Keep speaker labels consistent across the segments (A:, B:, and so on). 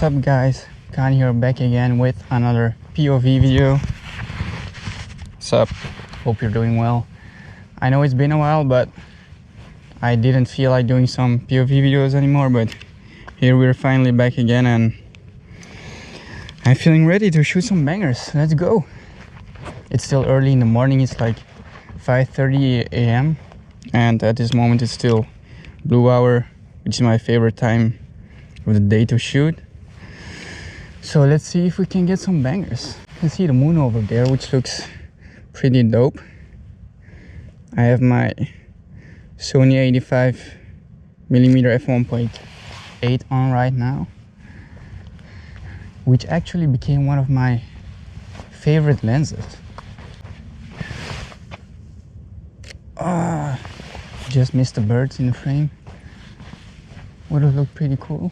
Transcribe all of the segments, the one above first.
A: What's up guys, Khan here, back again with another POV video. What's up? Hope you're doing well. I know it's been a while, but I didn't feel like doing some POV videos anymore, but here we're finally back again and I'm feeling ready to shoot some bangers. Let's go. It's still early in the morning, it's like 5:30 a.m. and at this moment it's still blue hour, which is my favorite time of the day to shoot. So let's see if we can get some bangers. You can see the moon over there, which looks pretty dope. I have my Sony 85mm f1.8 on right now, which actually became one of my favorite lenses. Just missed the birds in the frame. Would have looked pretty cool.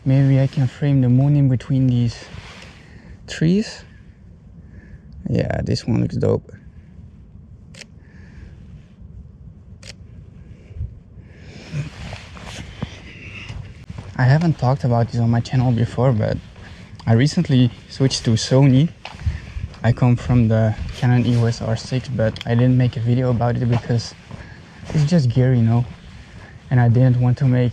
A: Maybe I can frame the moon in between these trees. Yeah, this one looks dope. I haven't talked about this on my channel before, but I recently switched to Sony. I come from the Canon EOS R6, but I didn't make a video about it because it's just gear, you know, and I didn't want to make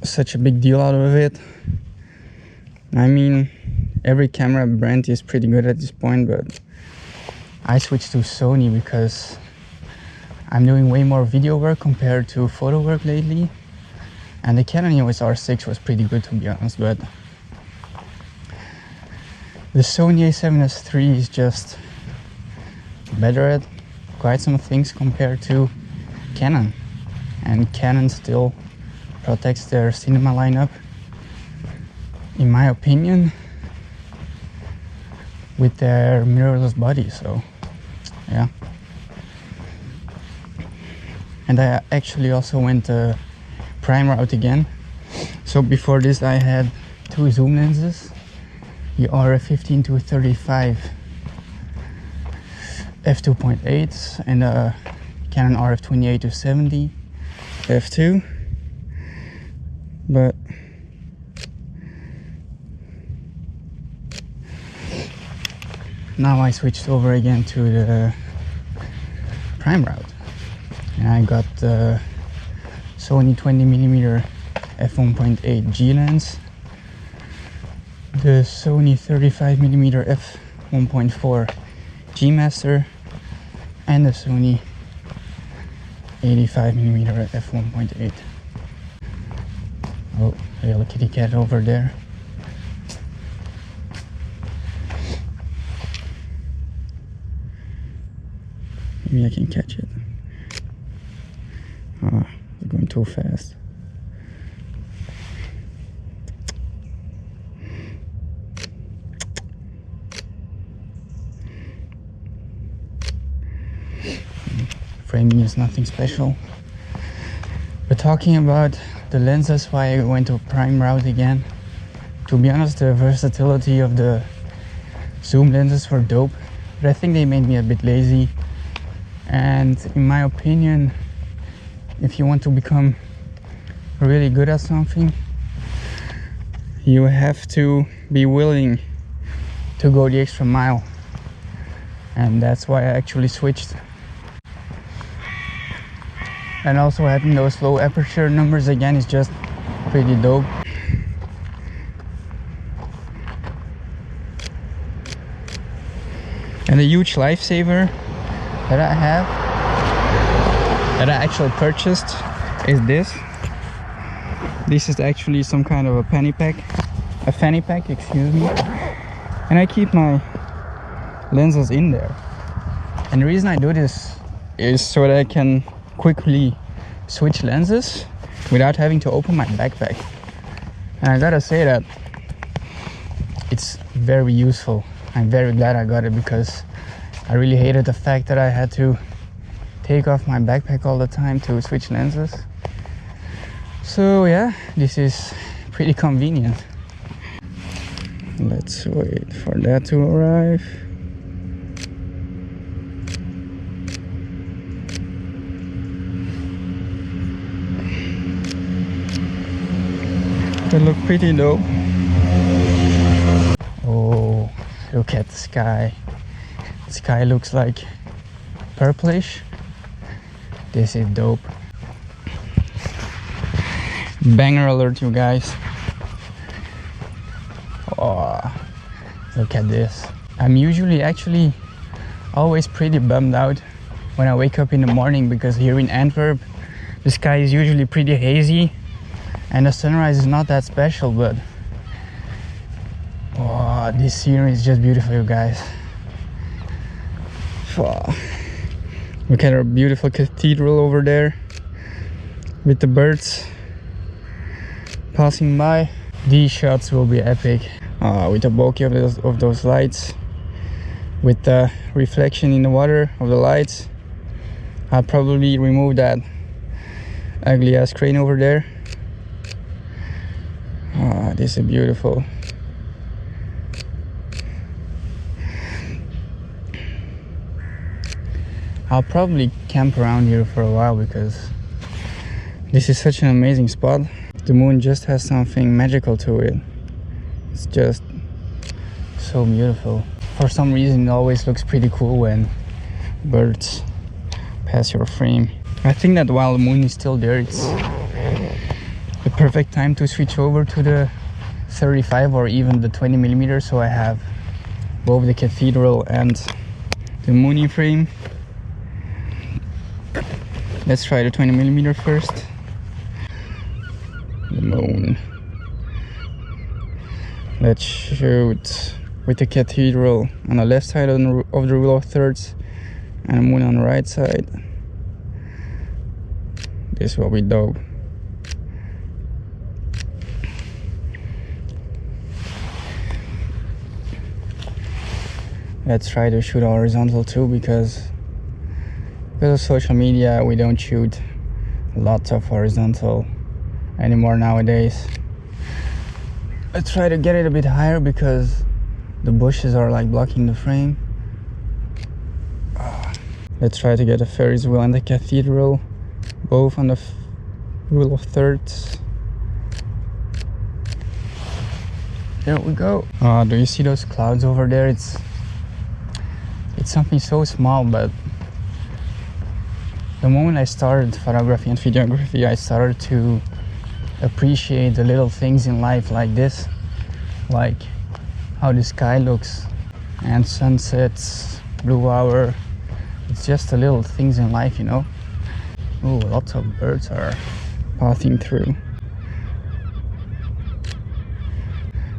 A: such a big deal out of it. I mean, every camera brand is pretty good at this point, but I switched to Sony because I'm doing way more video work compared to photo work lately, and the Canon EOS R6 was pretty good, to be honest, but the Sony A7S3 is just better at quite some things compared to Canon, and Canon still protects their cinema lineup, in my opinion, with their mirrorless body. So yeah, and I actually also went the prime route again. So before this I had two zoom lenses, the RF15 to 35 f2.8 and a Canon RF28 to 70 f2. But now I switched over again to the prime route, and I got the Sony 20mm f1.8 G lens, the Sony 35mm f1.4 G Master, and the Sony 85mm f1.8. Oh, a little kitty cat over there. Maybe I can catch it. Oh, it's going too fast. Framing is nothing special. But talking about the lenses, why I went to prime route again. To be honest, the versatility of the zoom lenses were dope, but I think they made me a bit lazy. And in my opinion, if you want to become really good at something, you have to be willing to go the extra mile. And that's why I actually switched. And also having those low aperture numbers again is just pretty dope. And a huge lifesaver that I have, that I actually purchased, is this. This is actually some kind of a fanny pack, excuse me. And I keep my lenses in there. And the reason I do this is so that I can quickly switch lenses without having to open my backpack. And I gotta say that it's very useful. I'm very glad I got it because I really hated the fact that I had to take off my backpack all the time to switch lenses. So yeah, this is pretty convenient. Let's wait for that to arrive. They look pretty though. Oh, look at the sky. The sky looks like purplish. This is dope. Banger alert, you guys. Oh, look at this. I'm usually actually always pretty bummed out when I wake up in the morning, because here in Antwerp the sky is usually pretty hazy and the sunrise is not that special, but oh, this scenery is just beautiful, you guys. Oh, look at our beautiful cathedral over there with the birds passing by. These shots will be epic, with the bokeh of those lights, with the reflection in the water of the lights. I'll probably remove that ugly ass crane over there. This is beautiful. I'll probably camp around here for a while because this is such an amazing spot. The moon just has something magical to it. It's just so beautiful. For some reason it always looks pretty cool when birds pass your frame. I think that while the moon is still there, it's the perfect time to switch over to the 35 or even the 20mm, so I have both the cathedral and the moony frame. Let's try the 20mm first. The moon. Let's shoot with the cathedral on the left side of the rule of thirds and the moon on the right side. This will be dope. Let's try to shoot horizontal too, because of social media we don't shoot lots of horizontal anymore nowadays. Let's try to get it a bit higher because the bushes are like blocking the frame. Let's try to get a Ferris wheel and the cathedral both on the rule of thirds. There we go. Do you see those clouds over there? It's something so small, but the moment I started photography and videography, I started to appreciate the little things in life like this, like how the sky looks and sunsets, blue hour. It's just the little things in life, you know. Oh, lots of birds are passing through.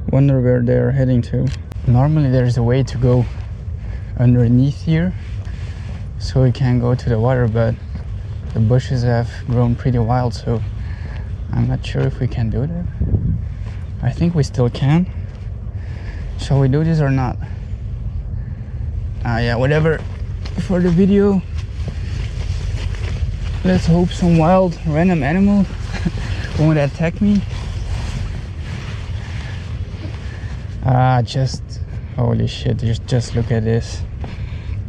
A: Wonder where they're heading to. Normally there's a way to go underneath here so we can go to the water, but the bushes have grown pretty wild, so I'm not sure if we can do that. I think we still can. Shall we do this or not? Yeah, whatever. For the video, let's hope some wild random animal won't attack me. Holy shit, just look at this.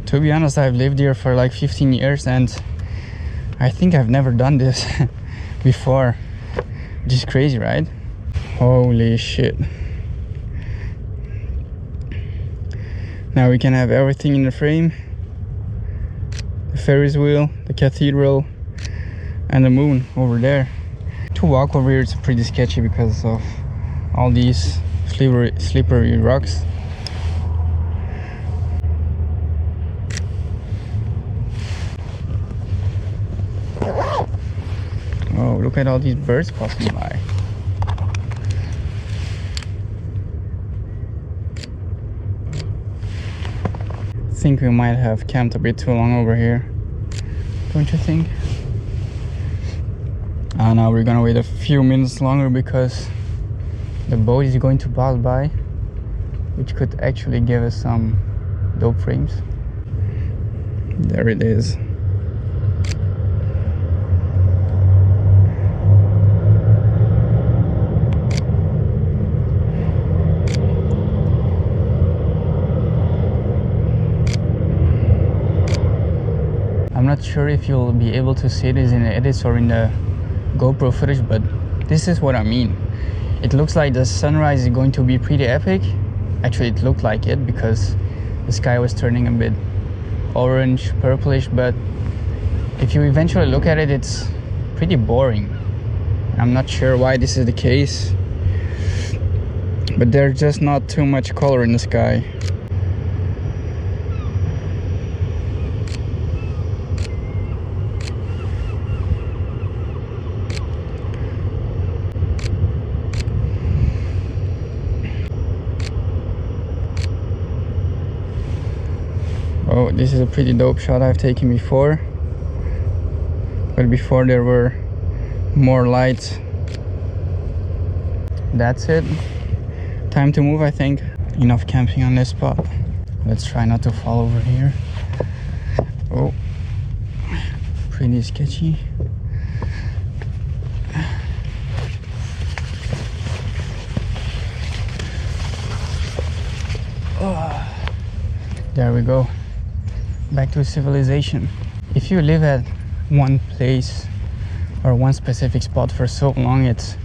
A: To be honest, I've lived here for like 15 years and I think I've never done this before. Which is crazy, right? Holy shit. Now we can have everything in the frame. The Ferris wheel, the cathedral, and the moon over there. To walk over here it's pretty sketchy because of all these slippery rocks. Oh, look at all these birds passing by. I think we might have camped a bit too long over here, don't you think? Now we're gonna wait a few minutes longer because the boat is going to pass by, which could actually give us some dope frames. There it is. I'm not sure if you'll be able to see this in the edits or in the GoPro footage, but this is what I mean. It looks like the sunrise is going to be pretty epic. Actually, it looked like it because the sky was turning a bit orange, purplish, but if you eventually look at it, it's pretty boring. I'm not sure why this is the case, but there's just not too much color in the sky. Oh, this is a pretty dope shot I've taken before, but before there were more lights. That's it. Time to move, I think. Enough camping on this spot. Let's try not to fall over here. Oh, pretty sketchy. Oh, there we go. Back to civilization. If you live at one place or one specific spot for so long, it's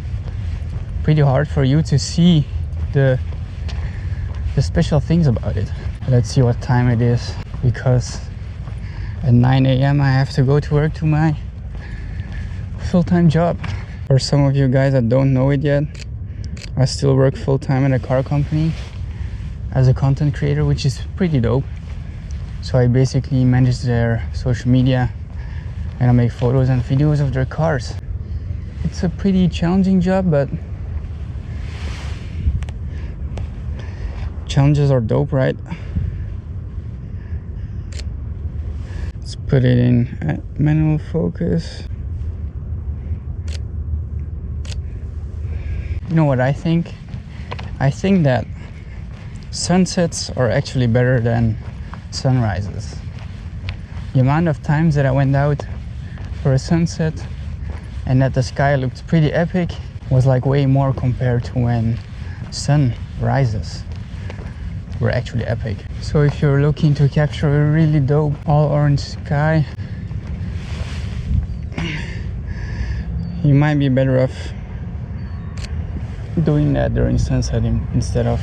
A: pretty hard for you to see the special things about it. Let's see what time it is, because at 9 a.m. I have to go to work to my full-time job. For some of you guys that don't know it yet, I still work full-time at a car company as a content creator, which is pretty dope. So I basically manage their social media and I make photos and videos of their cars. It's a pretty challenging job, but challenges are dope, right? Let's put it in manual focus. You know what I think? I think that sunsets are actually better than sunrises. The amount of times that I went out for a sunset and that the sky looked pretty epic was like way more compared to when sun rises were actually epic. So if you're looking to capture a really dope all orange sky, you might be better off doing that during sunset instead of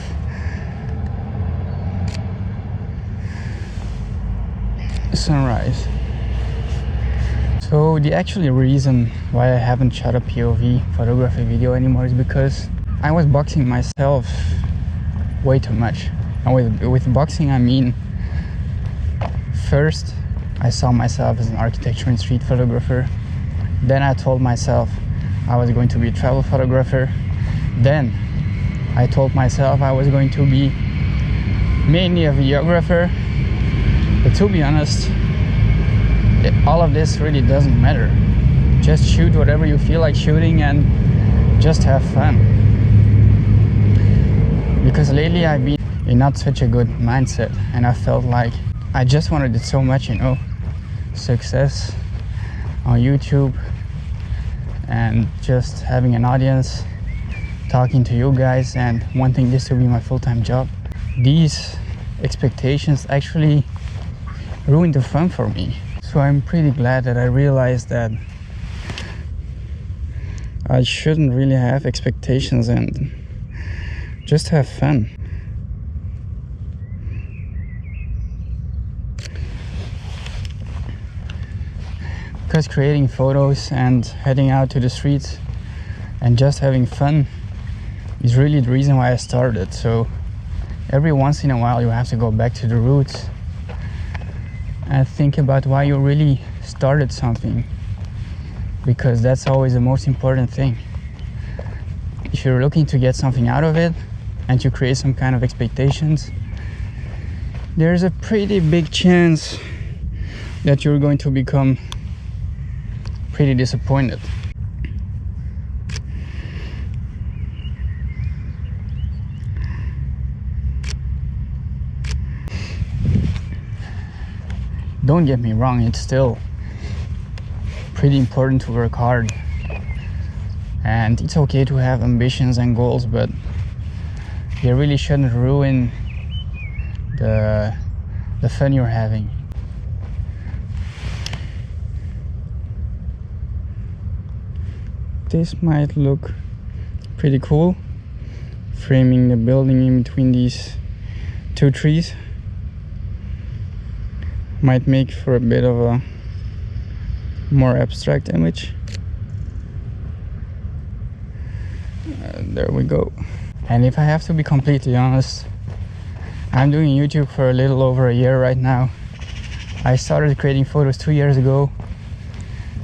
A: sunrise. So the actual reason why I haven't shot a POV photography video anymore is because I was boxing myself way too much. And with boxing I mean, first I saw myself as an architecture and street photographer. Then I told myself I was going to be a travel photographer. Then I told myself I was going to be mainly a videographer. But to be honest, all of this really doesn't matter. Just shoot whatever you feel like shooting and just have fun. Because lately I've been in not such a good mindset and I felt like I just wanted it so much, you know, success on YouTube and just having an audience, talking to you guys and wanting this to be my full-time job. These expectations actually ruined the fun for me. So I'm pretty glad that I realized that I shouldn't really have expectations and just have fun. Because creating photos and heading out to the streets and just having fun is really the reason why I started. So every once in a while you have to go back to the roots and think about why you really started something, because that's always the most important thing. If you're looking to get something out of it and you create some kind of expectations, there's a pretty big chance that you're going to become pretty disappointed. Don't get me wrong, it's still pretty important to work hard and it's okay to have ambitions and goals, but they really shouldn't ruin the fun you're having. This might look pretty cool. framing the building in between these two trees. Might make for a bit of a more abstract image. There we go. And if I have to be completely honest, I'm doing YouTube for a little over a year right now. I started creating photos 2 years ago,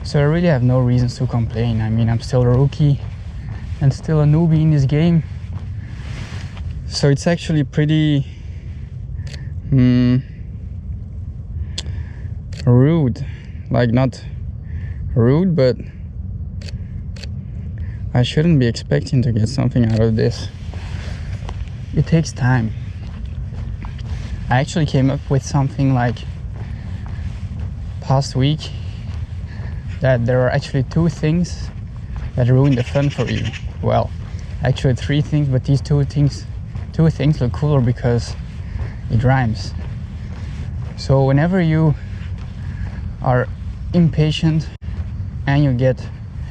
A: so I really have no reasons to complain. I mean, I'm still a rookie and still a newbie in this game, so it's actually pretty rude. Like, not rude, but I shouldn't be expecting to get something out of this. It takes time. I actually came up with something like past week, that there are actually 2 things that ruin the fun for you. Well, actually 3 things, but these two things look cooler because it rhymes. So whenever you are impatient and you get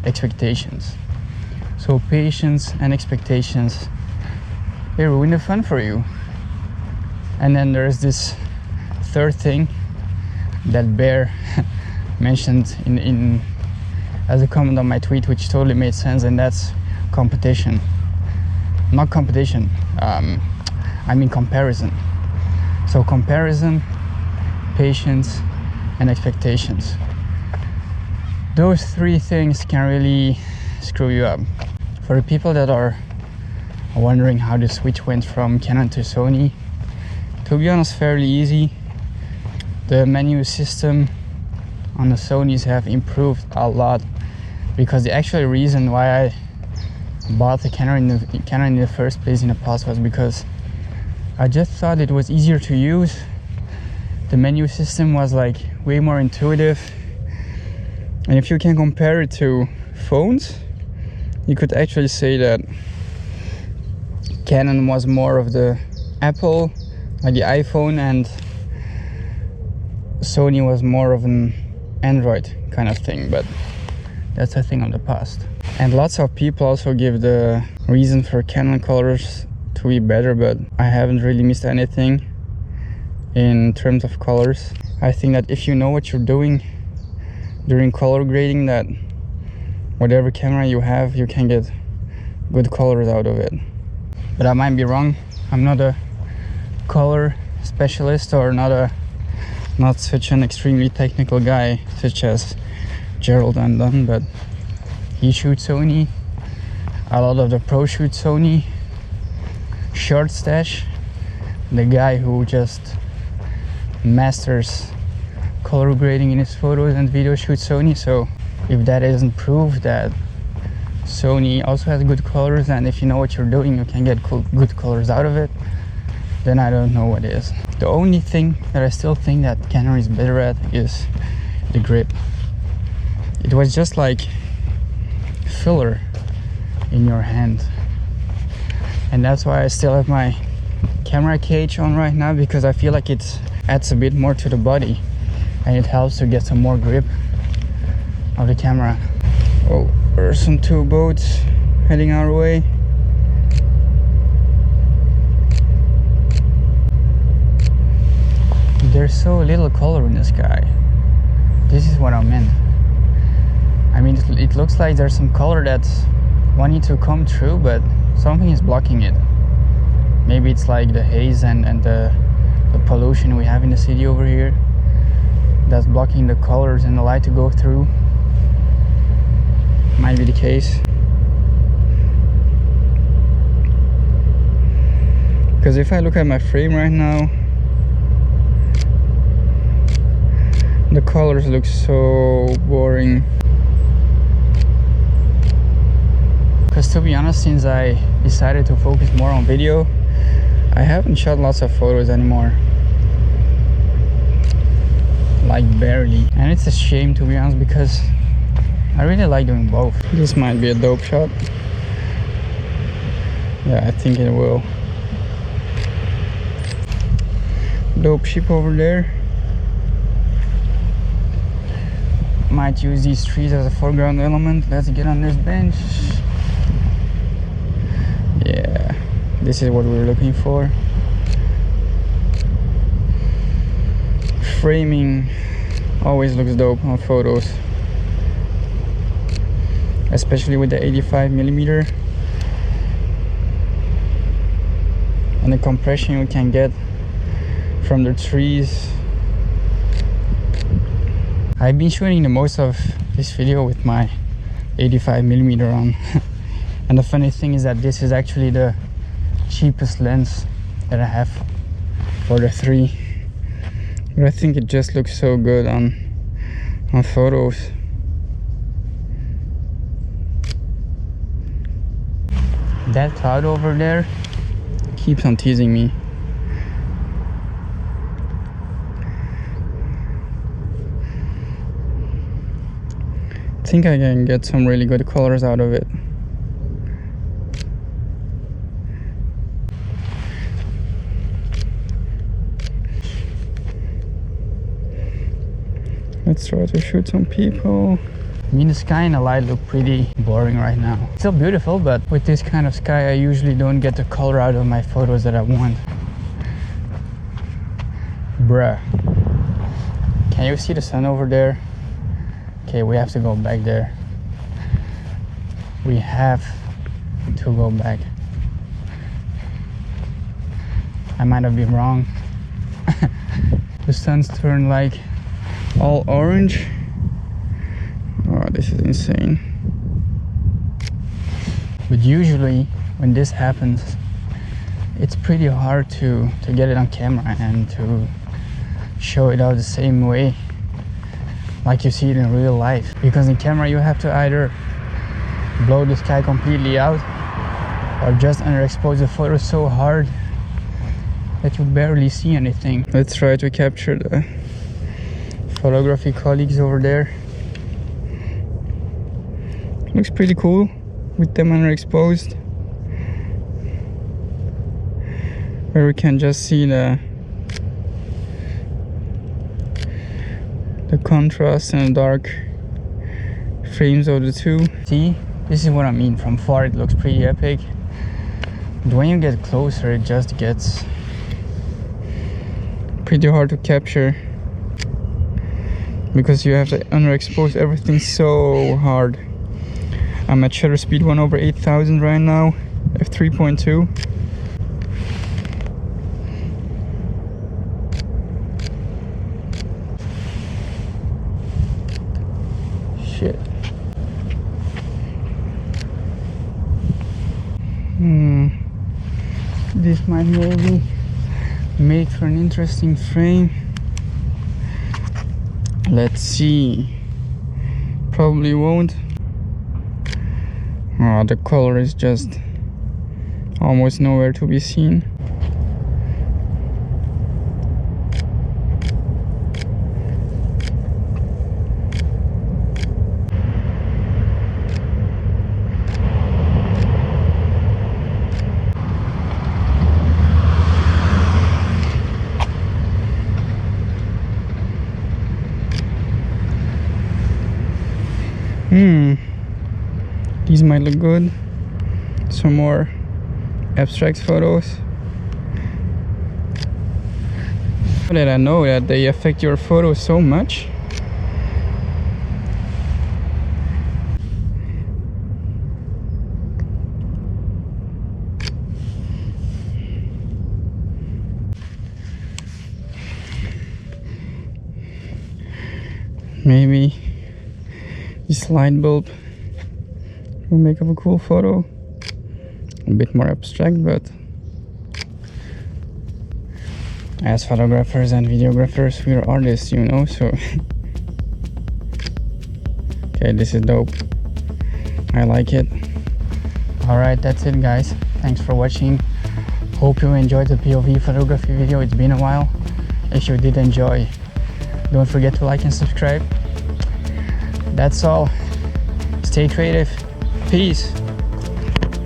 A: expectations, so patience and expectations, they ruin the fun for you. And then there's this 3rd thing that Bear mentioned in as a comment on my tweet, which totally made sense, and that's competition. Not competition, I mean comparison. So comparison, patience, and expectations. Those 3 things can really screw you up. For the people that are wondering how the switch went from Canon to Sony, to be honest, fairly easy. The menu system on the Sonys have improved a lot, because the actual reason why I bought the Canon in the first place in the past was because I just thought it was easier to use. The menu system was like way more intuitive, and if you can compare it to phones, you could actually say that Canon was more of the Apple, like the iPhone, and Sony was more of an Android kind of thing, but that's a thing of the past. And lots of people also give the reason for Canon colors to be better, but I haven't really missed anything in terms of colors. I think that if you know what you're doing during color grading, that whatever camera you have, you can get good colors out of it. But I might be wrong. I'm not a color specialist, or not such an extremely technical guy such as Gerald Undone, but he shoots Sony. A lot of the pros shoot Sony. Short Stash, the guy who just masters color grading in his photos and videos, shoots Sony. So if that isn't proof that Sony also has good colors, and if you know what you're doing, you can get good colors out of it, then I don't know what is. The only thing that I still think that Canon is better at is the grip. It was just like filler in your hand, and that's why I still have my camera cage on right now, because I feel like it adds a bit more to the body and it helps to get some more grip of the camera. Oh, there are some 2 boats heading our way. There's so little color in the sky. This is what I meant. I mean, it looks like there's some color that's wanting to come through, but something is blocking it. Maybe it's like the haze and the pollution we have in the city over here that's blocking the colors and the light to go through. Might be the case. Because if I look at my frame right now, the colors look so boring. Because to be honest, since I decided to focus more on video, I haven't shot lots of photos anymore. Like barely. And it's a shame, to be honest, because I really like doing both. This might be a dope shot. Yeah, I think it will. Dope ship over there. Might use these trees as a foreground element. Let's get on this bench. Yeah, This is what we're looking for. Framing always looks dope on photos, especially with the 85mm and the compression you can get from the trees. I've been shooting the most of this video with my 85mm on and the funny thing is that this is actually the cheapest lens that I have for the 3, but I think it just looks so good on photos. That cloud over there keeps on teasing me. I think I can get some really good colors out of it. Let's try to shoot some people. I mean, the sky and the light look pretty boring right now. It's still beautiful, but with this kind of sky, I usually don't get the color out of my photos that I want. Bruh. Can you see the sun over there? Okay, we have to go back there. We have to go back. I might have been wrong. The sun's turned like all orange. Oh, this is insane. But usually when this happens, it's pretty hard to get it on camera and to show it out the same way like you see it in real life, because in camera you have to either blow the sky completely out or just underexpose the photo so hard that you barely see anything. Let's try to capture the photography colleagues over there. Looks pretty cool with them underexposed, where we can just see the contrast and dark frames of the two. See, this is what I mean. From far it looks pretty epic, but when you get closer it just gets pretty hard to capture, because you have to underexpose everything so hard. I'm at shutter speed 1/8000 right now, f3.2. Shit. This might maybe make for an interesting frame. Let's see. Probably won't. Oh, the color is just almost nowhere to be seen. These might look good. Some more abstract photos. How did I know that they affect your photos so much? Maybe this light bulb will make up a cool photo. A bit more abstract, but as photographers and videographers, we're artists, you know, so okay, this is dope. I like it. Alright, that's it guys. Thanks for watching. Hope you enjoyed the POV photography video. It's been a while. If you did enjoy, don't forget to like and subscribe. That's all. Stay creative. Peace.